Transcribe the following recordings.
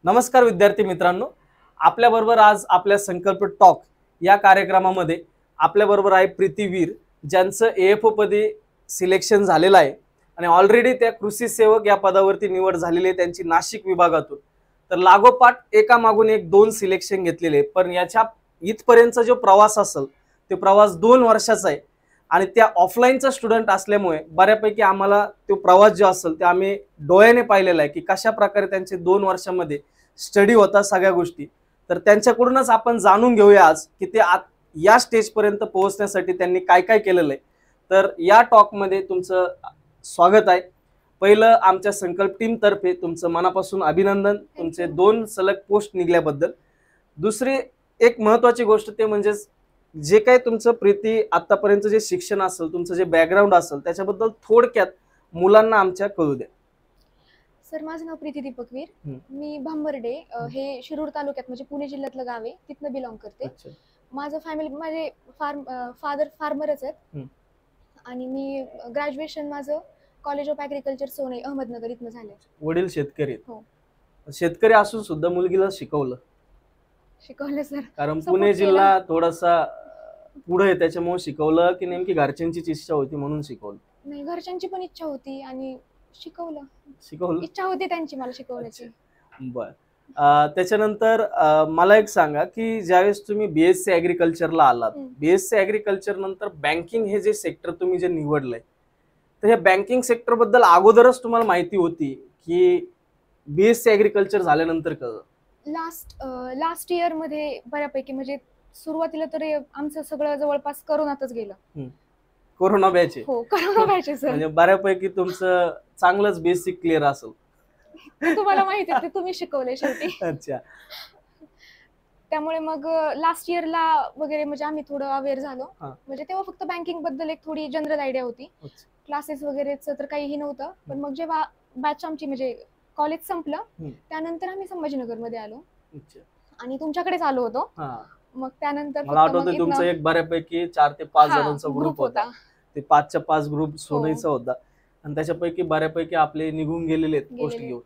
नमस्कार विद्यार्थी मित्रांनो, आपल्याबरोबर आज आपल्या संकल्प टॉक या कार्यक्रमामध्ये आपल्याबरोबर आहे प्रीतीवीर, ज्यांचं एएफओ पदी सिलेक्शन झालेलं आहे आणि ऑलरेडी त्या कृषी सेवक या पदावरती निवड झालेली आहे त्यांची नाशिक विभागातून. तर लागोपाठ एकामागून एक 2 सिलेक्शन घेतलेले, पण याच्या इथपर्यंतचा जो प्रवास असेल ते प्रवास 2 वर्षाचा आहे आणि त्या ऑफलाईनचा स्टुडंट असल्यामुळे बऱ्यापैकी आम्हाला तो प्रवास जो असेल ते आम्ही डोळ्याने पाहिलेला आहे की कशा प्रकारे त्यांचे 2 वर्षामध्ये स्टडी होता सगळ्या गोष्टी. तर त्यांच्याकडूनच आपण जाणून घेऊया आज की ते या स्टेजपर्यंत पोहोचण्यासाठी त्यांनी काय काय केलेलं आहे. तर या टॉकमध्ये तुमचं स्वागत आहे. पहिलं आमच्या संकल्प टीम तर्फे तुमचं मनापासून अभिनंदन तुमचे 2 सलग पोस्ट निघल्याबद्दल. दुसरी एक महत्त्वाची गोष्ट ते म्हणजे जे काही तुमचं प्रीती आतापर्यंत जे शिक्षण असेल तुमचं जे बॅकग्राऊंड असेल त्याच्याबद्दल थोडक्यात मुलांना आमच्या कळू द्या. सर, माझं नाव प्रीती दीपक वीर. मी भांबर्डे हे शिरूर तालुक्यात म्हणजे पुणे जिल्ह्यातलं गाव आहे, तिथनं बिलॉंग करते. माझं फॅमिली माझे फादर फार्मरच आहेत आणि मी ग्रॅज्युएशन माझं कॉलेज ऑफ ॲग्रिकल्चर सोने अहमदनगर इथनं झालं. वडील शेतकरी आहेत. हो. शेतकरी असून सुद्धा मुलगीला शिकवलं सर, कारण पुणे जिल्हा थोडासा पुढे आहे त्याच्यामुळे शिकवलं की नेमकी घरच्यांचीच इच्छा होती म्हणून शिकवलं? नाही, घरच्यांची पण इच्छा होती आणि शिकवलं. इच्छा होती त्यांची मला शिकवण्याची. बर. त्याच्यानंतर मला एक सांगा की ज्यावेळेस तुम्ही बीएससी ऍग्रिकल्चरला आलात, बीएससी ऍग्रिकल्चर नंतर बँकिंग हे जे सेक्टर तुम्ही जे निवडलंय, तर या बँकिंग सेक्टर बद्दल अगोदरच तुम्हाला माहिती होती की बीएससी ऍग्रिकल्चर झाल्यानंतर कसं? लास्ट इयर मध्ये बऱ्यापैकी म्हणजे सुरुवातीला तर आमचं सगळं जवळपास करोनातच गेलं. Corona batch? हो, कोरोना बॅच सर. म्हणजे बऱ्यापैकी तुमचं चांगलंच बेसिक क्लिअर असेल. तुम्हाला माहिती आहे, तुम्ही शिकवले शेवटी. अच्छा. त्यामुळे मग लास्ट इयरला वगैरे म्हणजे आम्ही थोडं अवेअर झालो. म्हणजे तेव्हा फक्त बँकिंग बद्दल एक थोडी जनरल आयडिया होती. क्लासेस वगैरेच तर काहीही नव्हतं. पण मग जेव्हा बॅच आमची म्हणजे कॉलेज संपलं त्यानंतर आम्ही संभाजीनगर मध्ये आलो आणि तुमच्याकडेच आलो होतो. मग त्यानंतर मला आठवतं तुमचा एक बऱ्यापैकी 4 ते 5 जणांचा ग्रुप होता. ते 5च्या 5 ग्रुप सोडायचा होता आणि त्याच्यापैकी बऱ्यापैकी आपले निघून गेलेले पोस्ट घेऊन.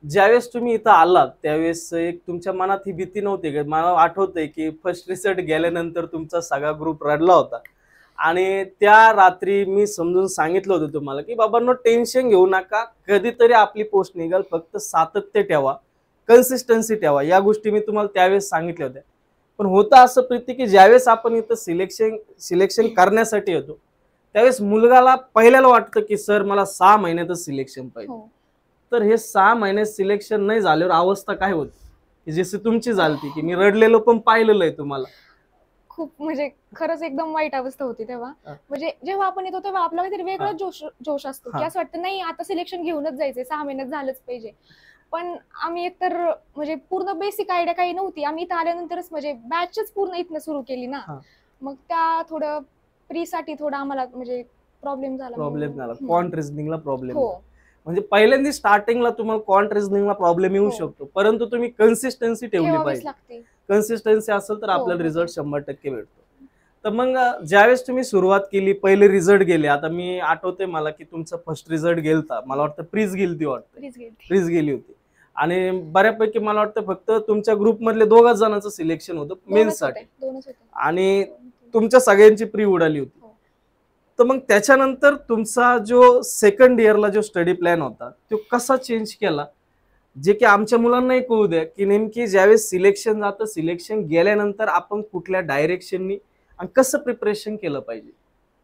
ज्यावेळेस तुम्ही इथं आलात त्यावेळेस एक तुमच्या मनात ही भीती नव्हती का? मला आठवतंय की फर्स्ट रिझल्ट गेल्यानंतर तुमचा सगळा ग्रुप रडला होता आणि त्या रात्री मी समजून सांगितलं होतं तुम्हाला की बाबांनो टेन्शन घेऊ नका, कधीतरी आपली पोस्ट निघाल, फक्त सातत्य ठेवा, कन्सिस्टन्सी ठेवा. या गोष्टी मी तुम्हाला त्यावेळेस सांगितल्या होत्या. पण होतं असं प्रीती की ज्यावेळेस आपण इथं सिलेक्शन करण्यासाठी येतो त्यावेळेस मुलगाला पहिल्याला वाटतं की सर मला 6 महिन्यातच सिलेक्शन पाहिजे. तर हे 6 महिन्यात सिलेक्शन नाही झाल्यावर अवस्था काय होती जशी तुमची झालती की मी रडलेलो पण पाहिलेलं आहे तुम्हाला? खूप म्हणजे खरंच एकदम वाईट अवस्था होती तेव्हा. म्हणजे जेव्हा आपण येतो तेव्हा आपला काहीतरी वेगळा जोश असतो की असं वाटतं नाही आता सिलेक्शन घेऊनच जायचंय, 6 महिन्यात झालंच पाहिजे. पण आम्ही एकतर म्हणजे पूर्ण बेसिक आयडिया काही नव्हती. आम्ही इथं आल्यानंतरच म्हणजे बॅचच पूर्ण इथनं सुरू केली ना. मग त्या थोडं प्रीसाठी थोडा आम्हाला म्हणजे प्रॉब्लेम झाला. क्वांट रिझनिंगला प्रॉब्लेम. म्हणजे पहिल्यांदा स्टार्टिंगला तुम्हाला क्वांट रिझनिंगला प्रॉब्लेम येऊ शकतो, परंतु तुम्ही कन्सिस्टन्सी ठेवली पाहिजे. कन्सिस्टन्सी असेल तर आपल्याला रिझल्ट 100% भेटतो. तर मग ज्यावेळेस तुम्ही सुरुवात केली, पहिले रिझल्ट गेले, आता मी आठवते मला की तुमचा फर्स्ट रिझल्ट गेलता, मला वाटतं प्रीज गेली होती आणि बऱ्यापैकी मला वाटतं फक्त तुमच्या ग्रुप मधले 2 जणांचं सिलेक्शन होतं मेन्ससाठी आणि तुमच्या सगळ्यांची प्री उडाली होती. तर मग त्याच्यानंतर तुमचा जो सेकंड इयरला जो स्टडी प्लॅन होता तो कसा चेंज केला, जे की आमच्या मुलांनाही कळू द्या की नेमकी ज्यावेळेस सिलेक्शन जातं, सिलेक्शन गेल्यानंतर आपण कुठल्या डायरेक्शननी आणि कसं प्रिपरेशन केलं पाहिजे?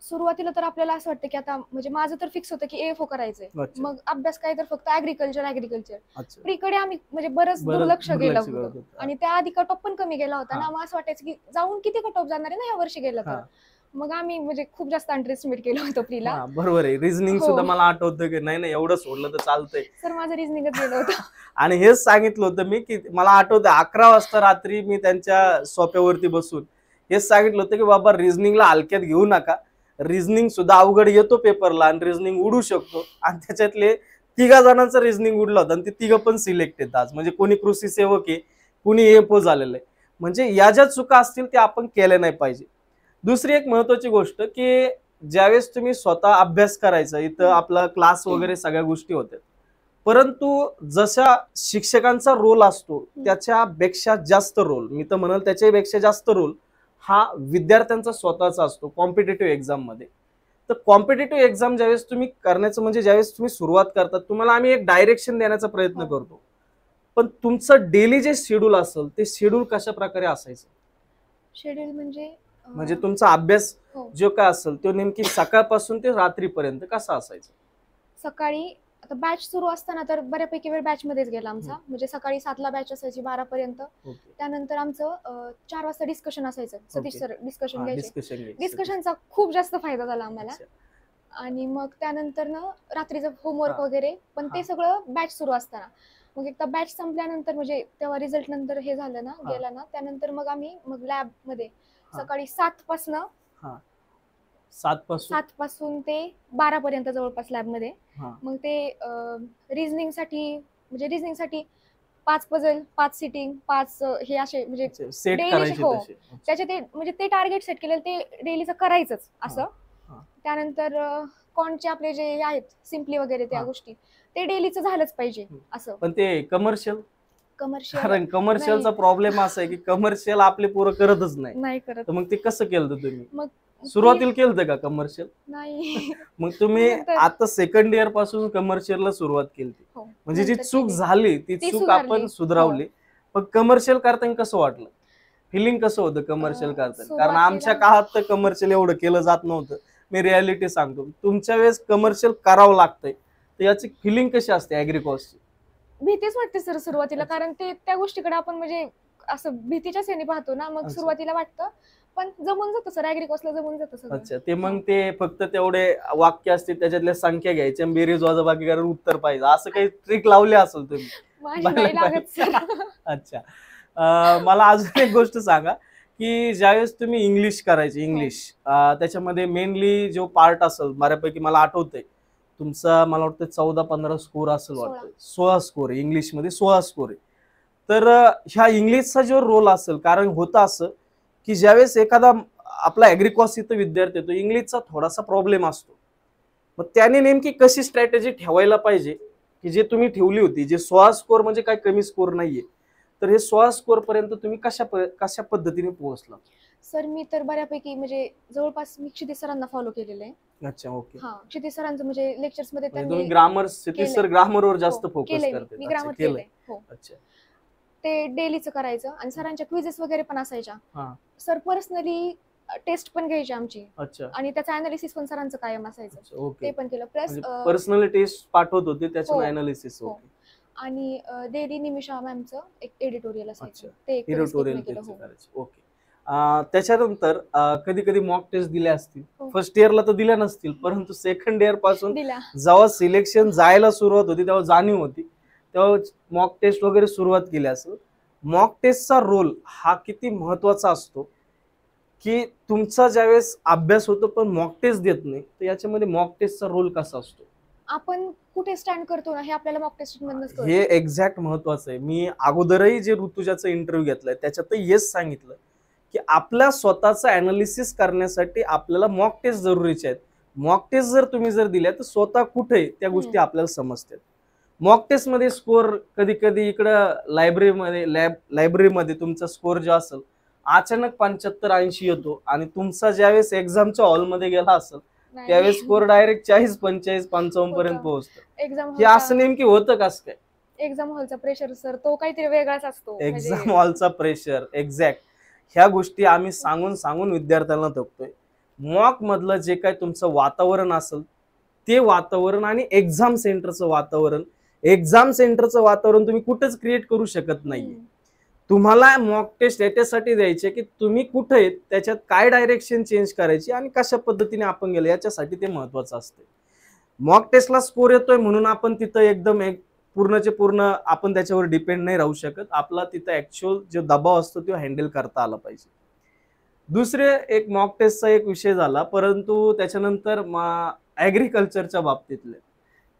सुरुवातीला तर आपल्याला असं वाटतं की आता म्हणजे माझं तर फिक्स होतं की एएफओ करायचंय. मग अभ्यास काय तर फक्त ऍग्रिकल्चर प्रीकडे आम्ही म्हणजे बरंच दुर्लक्ष केलं होतं आणि त्याआधी कट ऑफ पण कमी गेला होता ना. मग असं वाटायचं की जाऊन किती कट ऑफ जाणार आहे ना या वर्षी गेला तर. मग आम्ही म्हणजे खूप जास्त अंडरएस्टिमेट केलं होतं प्रीला. बरोबर आहे. रिझनिंग सुद्धा मला आठवतं की नाही एवढं सोडलं तर चालतंय. सर माझं रिझनिंगच गेलं होतं आणि हेच सांगितलं होतं मी की मला आठवतं 11 वाजता रात्री मी त्यांच्या सोप्यावरती बसून हेच सांगितलं होतं की बाबा रिझनिंगला हलक्यात घेऊ नका, रिझनिंग सुद्धा अवघड येतो पेपरला आणि रिझनिंग उडू शकतो. आणि त्याच्यातले 3 जणांचं रिझनिंग उडलं होतं आणि ते 3 पण सिलेक्ट आहेत आज. म्हणजे कोणी कृषी सेवक आहे, कोणी एएफओ झालेलं आहे. म्हणजे या ज्या चुका असतील त्या आपण केल्या नाही पाहिजे. दुसरी एक महत्वाची गोष्ट की ज्यावेळेस तुम्ही स्वतः अभ्यास करायचा, इथं आपला क्लास वगैरे सगळ्या गोष्टी होत्या, परंतु जशा शिक्षकांचा रोल असतो त्याच्यापेक्षा जास्त रोल, मी तर म्हणाल त्याच्यापेक्षा जास्त रोल हा विद्यार्थ्यांचा स्वतःचा असतो कॉम्पिटिटिव्ह एक्झाम मध्ये. तर कॉम्पिटिटिव्ह एक्झाम ज्यावेळेस तुम्ही करण्याचं म्हणजे ज्यावेळेस तुम्ही सुरुवात करतात तुम्हाला आम्ही एक डायरेक्शन देण्याचा प्रयत्न करतो, पण तुमचं डेली जे शेड्यूल असेल ते शेड्यूल कशा प्रकारे असायचं? शेड्यूल म्हणजे तुमचा अभ्यास जो काय असेल तो नेमकी सकाळपासून ते रात्रीपर्यंत कसा असायचा? सकाळी आता बॅच सुरू असताना तर बऱ्यापैकी वेळ बॅच मध्येच गेला आमचा. म्हणजे सकाळी 7ला बॅच असायची 12 पर्यंत. त्यानंतर आमचं 4 वाजता डिस्कशन असायचं. सतीश सर डिस्कशन घ्यायचे. डिस्कशनचा खूप जास्त फायदा झाला आम्हाला. आणि मग त्यानंतर ना रात्रीचं होमवर्क वगैरे, पण ते सगळं बॅच सुरू असताना. मग एकदा बॅच संपल्यानंतर म्हणजे तेव्हा रिझल्ट नंतर हे झालं ना, गेला ना, त्यानंतर मग आम्ही लॅब मध्ये सकाळी 7 पासून ते 12 पर्यंत जवळपास लॅब मध्ये. मग ते रिझनिंग साठी 5 पझल, 5 सिटिंग, 5 हे असे म्हणजे सेट करायचे हो तसे. त्याचे ते म्हणजे ते टार्गेट सेट केलेलं ते डेलीचं करायचंच असं. त्यानंतर कॉनचे आपले जे आहेत सिम्पली वगैरे त्या गोष्टी ते डेलीचं झालंच पाहिजे असं. पण ते कमर्शियल कारण कमर्शियल कमर्शियलचा प्रॉब्लेम असा आहे की कमर्शियल आपले पोरं करतच नाही करत. तर मग ते कसं केलं तुम्ही? मग सुरुवातीला केलं का कमर्शियल? नाही. मग तुम्ही आता सेकंड इयर पासून कमर्शियलला सुरुवात केली, म्हणजे जी चूक झाली ती चूक आपण सुधारवली. पण कमर्शियल करताना कसं वाटलं? फिलिंग कसं होतं कमर्शियल करताना? कारण आमच्या काळात तर कमर्शियल एवढं केलं जात नव्हतं. मी रियालिटी सांगतो, तुमच्या वेळेस कमर्शियल करावं लागतंय तर याची फिलिंग कशी असते ऍग्रिकॉसची? भीतीच वाटते सर सुरुवातीला, कारण ते त्या गोष्टीकडे आपण म्हणजे असं भीतीच्याच याने पाहतो ना. मग सुरुवातीला वाटतं, पण जमून जातं सर, ऍग्रिकॉसला जमून जातं सगळं. अच्छा, ते मग ते फक्त तेवढे वाक्य असते त्याच्यातल्या संख्या घ्यायच्या बेरीज वजाबाकी करून उत्तर पाहिजे असं काही ट्रिक लावली असेल तुम्ही? माझी नाही लागत सर. अच्छा, मला अजून एक गोष्ट सांगा की ज्यावेळेस तुम्ही इंग्लिश करायचे, इंग्लिश त्याच्यामध्ये मेनली जो पार्ट असेल बऱ्यापैकी मला आठवतंय तुमचा, मला वाटतं 14-15 स्कोर असेल, वाटतं 16 स्कोर आहे इंग्लिशमध्ये, 16 स्कोर आहे. तर ह्या इंग्लिशचा जो रोल असेल, कारण होतं असं की ज्यावेळेस एखादा आपला ऍग्रिकॉस इथं विद्यार्थी येतो इंग्लिशचा थोडासा प्रॉब्लेम असतो, मग त्याने नेमकी कशी स्ट्रॅटेजी ठेवायला पाहिजे की जे तुम्ही ठेवली होती, जे 16 स्कोर म्हणजे काय कमी स्कोर नाहीये, तर हे 16 स्कोर पर्यंत तुम्ही कशा पद्धतीने पोहोचला? सर मी तर बऱ्यापैकी म्हणजे जवळपास मी क्षितिज सरांना फॉलो केलेलं आहे. अच्छा, ओके. क्षितिज सरांचं म्हणजे लेक्चर्स मध्ये त्यांनी ग्रामर, क्षितिज सर ग्रामरवर जास्त फोकस करतात. मी ग्रामर केलंय. हो. अच्छा, ते डेलीचं करायचं आणि सरांच्या क्विजेस वगैरे पण असायच्या. सर पर्सनली टेस्ट पण घ्यायची आमची. अच्छा. आणि त्याचं अनालिसिस पण सरांचं कायम असायचं. ते पण केलं. प्लस पर्सनली टेस्ट पाठवत होते त्याचं अनालिसिस. आणि डेली निमिषा मॅमचं एक एडिटोरियल असायचं, ते एडिटोरियल करायचं. ओके. त्याच्यानंतर कधी कधी मॉक टेस्ट दिल्या असतील, फर्स्ट इयरला तर दिल्या नसतील, परंतु सेकंड इयर पासून जेव्हा सिलेक्शन जायला सुरुवात होती तेव्हा जाणीव होती, तेव्हा मॉक टेस्ट वगैरे सुरुवात केली असेल. मॉक टेस्टचा रोल हा किती महत्वाचा असतो की तुमचा ज्यावेळेस अभ्यास होतो पण मॉक टेस्ट देत नाही, तर याच्यामध्ये मॉक टेस्टचा रोल कसा असतो? आपण कुठे स्टँड करतो ना हे आपल्याला मॉक टेस्ट मधूनच कळतं. हे एक्झॅक्ट महत्वाचं आहे. मी अगोदरही जे ऋतुजाचा इंटरव्ह्यू घेतलाय त्याच्यातही हेच सांगितलं की आपल्या स्वतःचं अनालिसिस करण्यासाठी आपल्याला मॉक टेस्ट जरुरीचे आहेत. मॉक टेस्ट जर तुम्ही दिल्या तर स्वतः कुठे त्या गोष्टी आपल्याला समजतात. मॉक टेस्ट मध्ये स्कोर कधी कधी इकडं लायब्ररीमध्ये तुमचा स्कोर जो असेल अचानक 75-80 येतो आणि तुमचा ज्यावेळेस एक्झामच्या हॉलमध्ये गेला असेल त्यावेळेस स्कोर डायरेक्ट 40-45-55 पर्यंत पोहोचतो. हे असं नेमकी होतं कसं काय? एक्झाम हॉलचा प्रेशर सर तो काहीतरी वेगळाच असतो. एक्झाम हॉलचा प्रेशर, एक्झॅक्ट. ह्या गोष्टी आम्ही सांगून विद्यार्थ्यांना थकतोय. मॉक मधलं जे काही तुमचं वातावरण असेल ते वातावरण आणि एक्झाम सेंटरचं वातावरण तुम्ही कुठेच क्रिएट करू शकत नाहीये. तुम्हाला मॉक टेस्ट याच्यासाठी द्यायचे की तुम्ही कुठे आहेत, त्याच्यात काय डायरेक्शन चेंज करायची आणि कशा पद्धतीने आपण गेलो याच्यासाठी ते महत्वाचं असते. मॉक टेस्टला स्कोर येतोय म्हणून आपण तिथं एकदम पूर्णचे पूर्ण आपण त्याच्यावर डिपेंड नाही राहू शकत. आपला तिथं ऍक्च्युअल जो दबाव असतो तो हँडल करता आला पाहिजे. दुसरे एक मॉक टेस्टचा एक विषय झाला, परंतु त्याच्यानंतर ऍग्रिकल्चरच्या बाबतीतले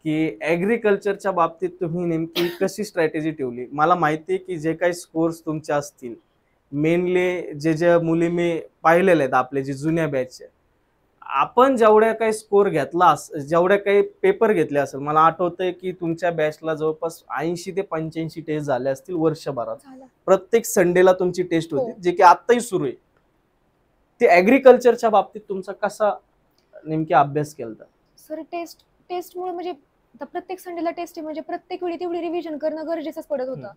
की ऍग्रिकल्चरच्या बाबतीत तुम्ही नेमकी कशी स्ट्रॅटेजी ठेवली? मला माहिती आहे की जे काही स्कोर्स तुमचे असतील मेनली जे मुली मी पाहिलेले आहेत आपले जे जुन्या बॅच आपण जेवढ्या काही स्कोर घेतला जेवढ्या काही पेपर घेतले असेल, मला आठवतंय की तुमच्या बॅचला जवळपास 80 ते 85 टेस्ट झाले असतील वर्षभरात. झालं. प्रत्येक संडेला तुमची टेस्ट होती, हो. जे की आताही सुरू आहे. ते ऍग्रिकल्चरच्या बाबतीत तुमचा कसा नेमका अभ्यास केला? सर टेस्टमुळे म्हणजे आता प्रत्येक संडेला टेस्ट आहे म्हणजे प्रत्येक वेळी तेवढी रिव्हिजन करणं गरजेचंच पडत होतं.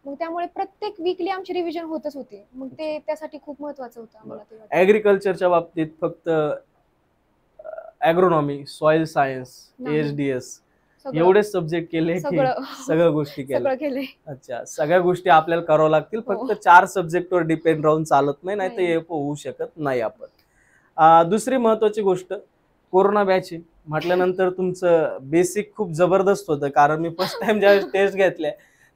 मग त्यामुळे प्रत्येक वीकली आमची रिव्हिजन होतच होती. मग ते त्यासाठी खूप महत्वाचं होतं आम्हाला ते वाटतं. ऍग्रिकल्चरच्या बाबतीत फक्त ॲग्रोनॉमी, सॉइल सायन्स, नाही. एचडीएस सगळं एवढेच सब्जेक्ट केले की सगळं सगळ्या गोष्टी केल्या? सगळं केलंय. अच्छा, सगळ्या गोष्टी आपल्याला कराव्या लागतील. हो. फक्त 4 सब्जेक्टवर डिपेंड राहून चालत नाही, नाहीतर नाही. हे होऊ शकत नाही आपण. दुसरी महत्वाची गोष्ट, कोरोना बॅच म्हटल्यानंतर तुमचं बेसिक खूप जबरदस्त होतं. कारण मी फर्स्ट टाइम ज्यावेळेस टेस्ट घेतल्या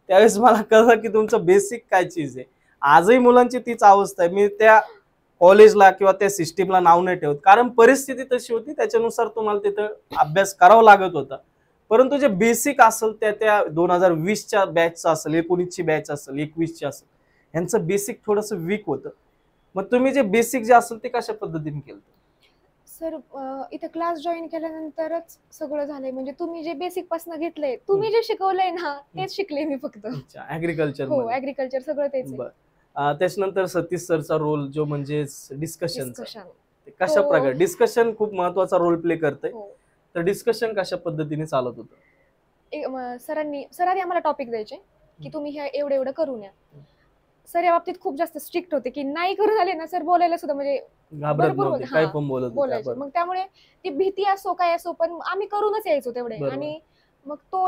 त्यावेळेस मला कळलं की तुमचं बेसिक काय चीज आहे. आजही मुलांची तीच अवस्था आहे. मी त्या कॉलेजला किंवा त्या सिस्टीमला नाव नाही ठेवत, कारण परिस्थिती तशी होती, त्याच्यानुसार तुम्हाला तिथं अभ्यास करावा लागत होता. परंतु जे बेसिक असेल त्या 2020च्या बॅचचं असेल, 19ची बॅच असेल, 21ची असेल, यांचं बेसिक थोडंसं वीक होतं. मग तुम्ही जे बेसिक जे असेल ते कशा पद्धतीने केलं? सर इथे क्लास जॉईन केल्यानंतरच सगळं झालंय. म्हणजे तुम्ही जे बेसिक पासून घेतलंय, तुम्ही जे शिकवलंय ना तेच शिकले मी फक्त. अच्छा, ऍग्रिकल्चर हो, ऍग्रिकल्चर सगळं तेच आहे. त्याच्यानंतर सतीश सरचा रोल जो म्हणजे डिस्कशनचा, डिस्कशन कशा प्रकारे डिस्कशन खूप महत्वाचा रोल प्ले करते. हो. तर डिस्कशन कशा पद्धतीने चालत होतं? सरांनी आम्हाला टॉपिक द्यायचे की तुम्ही हे एवढं एवढं करून या. सर या बाबतीत खूप जास्त स्ट्रिक्ट होते की नाही करून आले ना सर बोलायला सुद्धा म्हणजे घाबरत भरपूर नव्हते, होते. काय हा, पण बोलत बोलायचे. होते. मग त्यामुळे ती भीती असो काय असो पण आम्ही करूनच यायचो तेवढे. बरोबर. आणि मग तो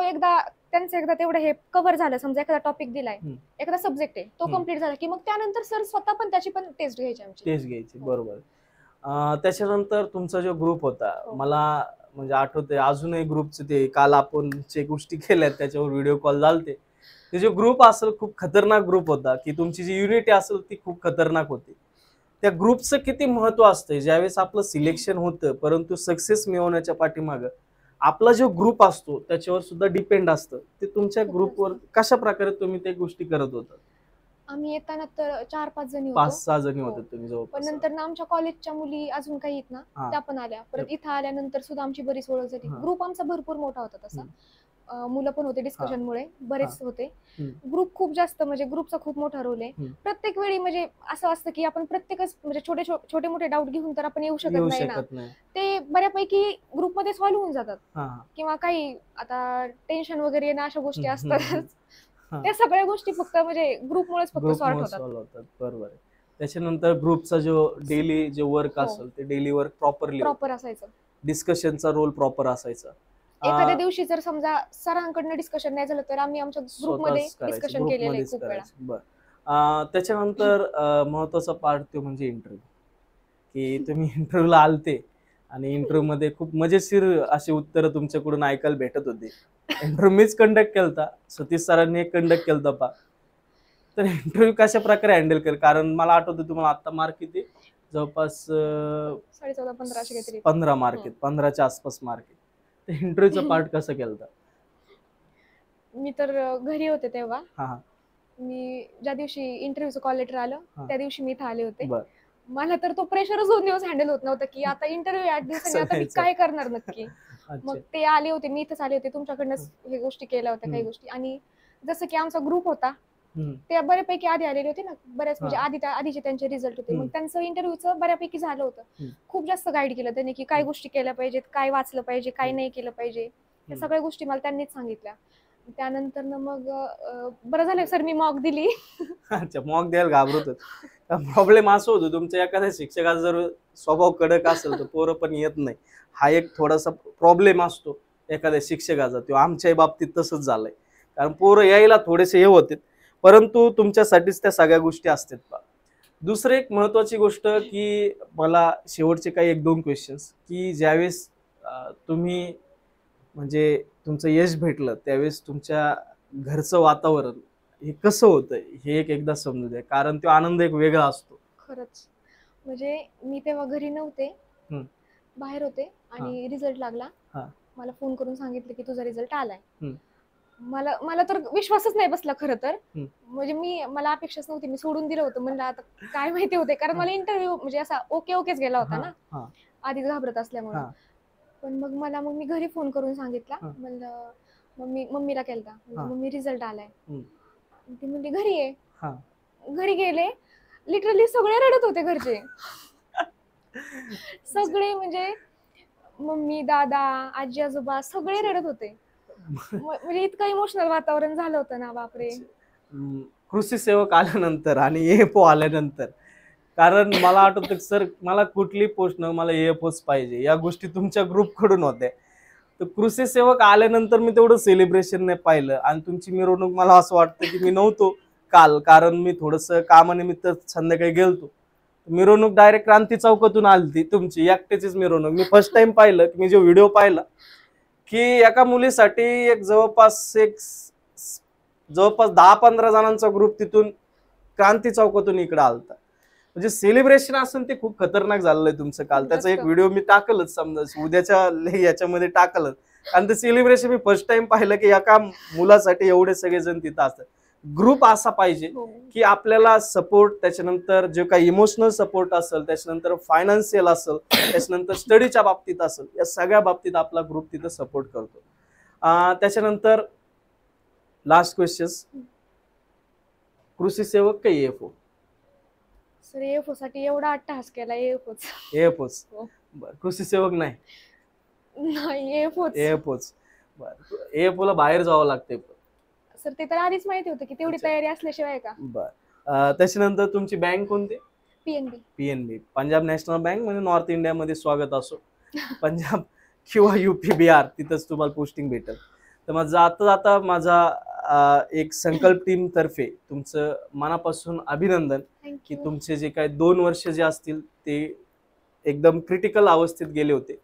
त्यांचं एकदा तेवढं हे कव्हर झालं, समजा एखादा टॉपिक दिलाय, एखादा सब्जेक्ट आहे तो कम्प्लीट झाला की मग त्यानंतर सर स्वतः पण त्याची पण टेस्ट घ्यायची आमची. टेस्ट घ्यायची, बरोबर. त्याच्यानंतर तुमचा जो ग्रुप होता, मला म्हणजे आठवते अजूनही ग्रुपचे ते काल आपण जे गोष्टी केल्यात त्याच्यावर व्हिडिओ कॉल झालते. ते जो ग्रुप असेल खूप खतरनाक ग्रुप होता, की तुमची जी युनिटी असेल ती खूप खतरनाक होती. त्या ग्रुपचं किती महत्व असतं ज्यावेळेस आपलं सिलेक्शन होतं, परंतु सक्सेस मिळवण्याच्या पाठीमागं आपला जो ग्रुप असतो त्याच्यावर सुद्धा डिपेंड असतं. ते तुमच्या ग्रुपवर कशा प्रकारे तुम्ही ते गोष्टी करत होता? आम्ही येताना तर 4-5 जणी होतो. 5-6 जणी होते तुम्ही पण जवळपास. नंतर ना आमच्या कॉलेजच्या मुली अजून काही आहेत ना त्या पण आल्या. परत इथं आल्यानंतर सुद्धा आमची बरीच ओळख झाली. ग्रुप आमचा भरपूर मोठा होता तसा. मुलं पण होते डिस्कशनमुळे बरेच होते. ग्रुप खूप जास्त म्हणजे ग्रुपचा खूप मोठा रोल आहे. प्रत्येक वेळी म्हणजे असं असतं की आपण प्रत्येकच म्हणजे छोटे मोठे डाऊट घेऊन तर आपण येऊ शकत नाही ना. ते बऱ्यापैकी ग्रुपमध्ये सॉल्व्ह होऊन जातात. किंवा काही आता टेन्शन वगैरे ना अशा गोष्टी असतात. त्या सगळ्या गोष्टी फक्त म्हणजे ग्रुपमुळेच फक्त सॉल्व्ह होतात. बरोबर. त्याच्यानंतर ग्रुपचा जो डेली जे वर्क असेल ते डेली वर्क प्रॉपर असायचं. डिस्कशनचा रोल प्रॉपर असायचा. एखाद्या दिवशी जर समजा सरांकडनं डिस्कशन नाही झालं तर आम्ही आमच्या ग्रुपमध्ये डिस्कशन केलेलं आहे खूप वेळा. त्याच्यानंतर महत्वाचा पार्ट तो म्हणजे इंटरव्ह्यू, की तुम्ही इंटरव्ह्यूला आलते आणि इंटरव्ह्यू मध्ये खूप मजेशीर अशी उत्तरं तुमच्याकडून ऐकायला भेटत होती. इंटरव्ह्यू मीच कंडक्ट केलता, सतीश सरांनी एक कंडक्ट केलता पा. तर इंटरव्ह्यू कशा प्रकारे हँडल केलं? कारण मला आठवतं तुम्हाला आता मार्क किती, जवळपास 15 मार्क आहेत, 15च्या आसपास मार्क आहेत. इंटरव्ह्यूचा पार्ट कसा केलता? मी तर घरी होते तेव्हा. मी ज्या दिवशी इंटरव्ह्यूचं कॉल लेटर आलं त्या दिवशी मी इथं आले होते. मला तर तो प्रेशरच 2 दिवस हँडल होत नव्हता की आता इंटरव्ह्यू 8 दिवसांनी आता मी काय करणार नक्की. मग ते आले होते, मी इथंच आले होते, तुमच्याकडनंच हे गोष्टी केल्या होत्या काही गोष्टी. आणि जसं की आमचा ग्रुप होता ते बऱ्यापैकी आधी आलेले होते ना, बऱ्याच म्हणजे आधीचे त्यांचे रिझल्ट होते. मग त्यांचं इंटरव्ह्यूचं बऱ्यापैकी झालं होतं. खूप जास्त गाईड केलं त्यांनी की काय गोष्टी केल्या पाहिजेत, काय वाचलं पाहिजे, काय नाही केलं पाहिजे, या सगळ्या गोष्टी मला त्यांनीच सांगितल्या. त्यानंतर मग बरं झालं सर मी मॉक दिली. अच्छा, मॉक द्यायला घाबरत होत. प्रॉब्लेम असं होतो तुमच्या एखाद्या शिक्षकाचा जर स्वभाव कडक असेल तर पोरं पण येत नाही. हा एक थोडासा प्रॉब्लेम असतो एखाद्या शिक्षकाचा. तो आमच्याही बाबतीत तसंच झालंय, कारण पोरं यायला थोडेसे हे होते, परंतु तुमच्यासाठीच त्या सगळ्या गोष्टी असतात. दुसरी एक महत्वाची गोष्ट की मला शेवटचे काही 1-2 क्वेश्चन्स, की ज्यावेळेस तुम्ही म्हणजे तुमचं यश भेटलं त्यावेळेस तुमच्या घरचं वातावरण हे कसं होतं हे एकदा समजू द्या, कारण तो आनंद एक वेगळा असतो. खरंच म्हणजे मी तेव्हा घरी नव्हते, बाहेर होते आणि रिझल्ट लागला. मला फोन करून सांगितलं की तुझा रिझल्ट आलाय. मला तर विश्वासच नाही बसला खरं तर. म्हणजे मला अपेक्षाच नव्हती, मी सोडून दिलं होतं. म्हणलं आता काय माहिती होते, कारण मला इंटरव्ह्यू म्हणजे असा ओकेच गेला होता ना. आधीच घाबरत असल्यामुळे. हा. पण मग मी घरी फोन करून सांगितला. हा. म्हणलं मम्मीला केलता, हा. मम्मी रिझल्ट आलाय. हम्म. ती म्हणली घरी ये. हा. घरी गेले, लिटरली सगळे रडत होते घरचे. सगळे म्हणजे मम्मी, दादा, आजी, आजोबा सगळे रडत होते. म्हणजे इतकं इमोशनल वातावरण झालं होतं ना, बापरे. कृषी सेवक आल्यानंतर आणि एएफओ आल्यानंतर, कारण मला आठवतं सर मला कुठली पोस्ट न मला एएफओच पाहिजे, या गोष्टी तुमच्या ग्रुप कडून होत्या. तर कृषी सेवक आल्यानंतर मी तेवढं सेलिब्रेशन नाही पाहिलं. आणि तुमची मिरवणूक मला असं वाटतं की मी नव्हतो काल, कारण मी थोडस कामानिमित्त संध्याकाळी गेलतो. मिरवणूक डायरेक्ट क्रांती चौकातून आली तुमची एकट्याचीच मिरवणूक. मी फर्स्ट टाइम पाहिलं की मी जो व्हिडिओ पाहिला की एका मुलीसाठी एक जवळपास 10-15 जणांचा ग्रुप तिथून क्रांती चौकातून इकडे आलता. म्हणजे सेलिब्रेशन असून ते खूप खतरनाक झालेलं आहे तुमचं काल. त्याचा एक व्हिडिओ मी टाकलच, समजा उद्याच्या याच्यामध्ये टाकलच. आणि ते सेलिब्रेशन मी फर्स्ट टाइम पाहिलं की एका मुलासाठी एवढे सगळेजण तिथं असतात. ग्रुप असा पाहिजे की आपल्याला सपोर्ट, त्याच्यानंतर जे काही इमोशनल सपोर्ट असेल, त्याच्यानंतर फायनान्शियल असेल, त्याच्यानंतर स्टडीच्या बाबतीत असेल, या सगळ्या बाबतीत आपला ग्रुप तिथं सपोर्ट करतो. त्याच्यानंतर लास्ट क्वेश्चन, कृषी सेवक का एएफओ? सर एएफओ साठी एवढा अट्टहास केला. एएफओच. बरं, कृषी सेवक नाही? नाही, एएफओच. बरं, एएफओ ला बाहेर जावं लागते. सर ते तर आधीच माहिती होतं की तेवढी तयारी असल्याशिवाय का. बरं, त्याच्यानंतर तुमची बँक कोणती? PNB, Punjab national bank. म्हणजे नॉर्थ इंडियामध्ये स्वागत असो. पंजाब किंवा यूपी बिहार तिथंच तुम्हाला पोस्टिंग भेटेल. तर मग जाता जाता माझा एक संकल्प टीम तर्फे तुमचं मनापासून अभिनंदन की तुमचे जे काही 2 वर्ष जे असतील ते एकदम क्रिटिकल अवस्थेत गेले होते.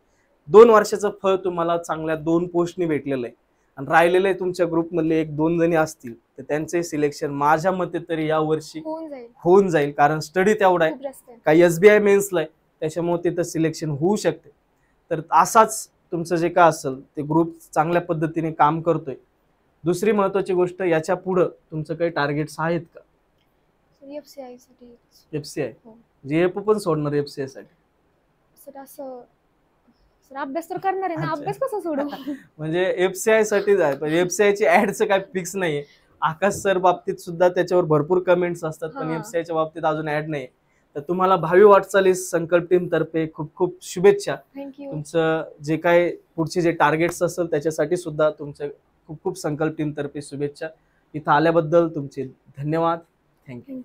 2 वर्षाचं फळ तुम्हाला चांगल्या 2 पोस्टनी भेटलेलं आहे. आणि राहिलेले तुमच्या ग्रुपमधले 1-2 जणी असतील तर त्यांचे सिलेक्शन माझ्या मते तरी या वर्षी होऊन जाईल, कारण स्टडी तेवढा आहे. काही एसबीआय मेन्सला आहे, त्याच्यामुळे तिथं सिलेक्शन होऊ शकते. तर असाच तुमचं जे काय असेल ते ग्रुप चांगल्या पद्धतीने काम करतोय. दुसरी महत्वाची गोष्ट, याच्या पुढे तुमचं काही टार्गेट्स आहेत का? एफसीआय साठी. एफसीआय जेएफओ पण सोडणार एफसीआय साठी? सर असं सर अभ्यास तर करणार आहे ना, अभ्यास कसा सोडू? म्हणजे एफसीआय साठी जाय, पण एफसीआय ची ऍडचं काय फिक्स नाहीये. आकाश सर बाबतीत सुद्धा त्याच्यावर भरपूर कमेंट्स असतात, पण एफसीआय च्या बाबतीत अजून ऍड नाही. तर तुम्हाला भावी वाटचालीस संकल्प टीम तर्फे खूप खूप शुभेच्छा. तुमचं जे काय पुढचे जे टार्गेट्स असेल त्याच्यासाठी सुद्धा तुमचं खूप खूप संकल्प टीम तर्फे शुभेच्छा. इथं आल्याबद्दल तुमचे धन्यवाद. थँक्यू.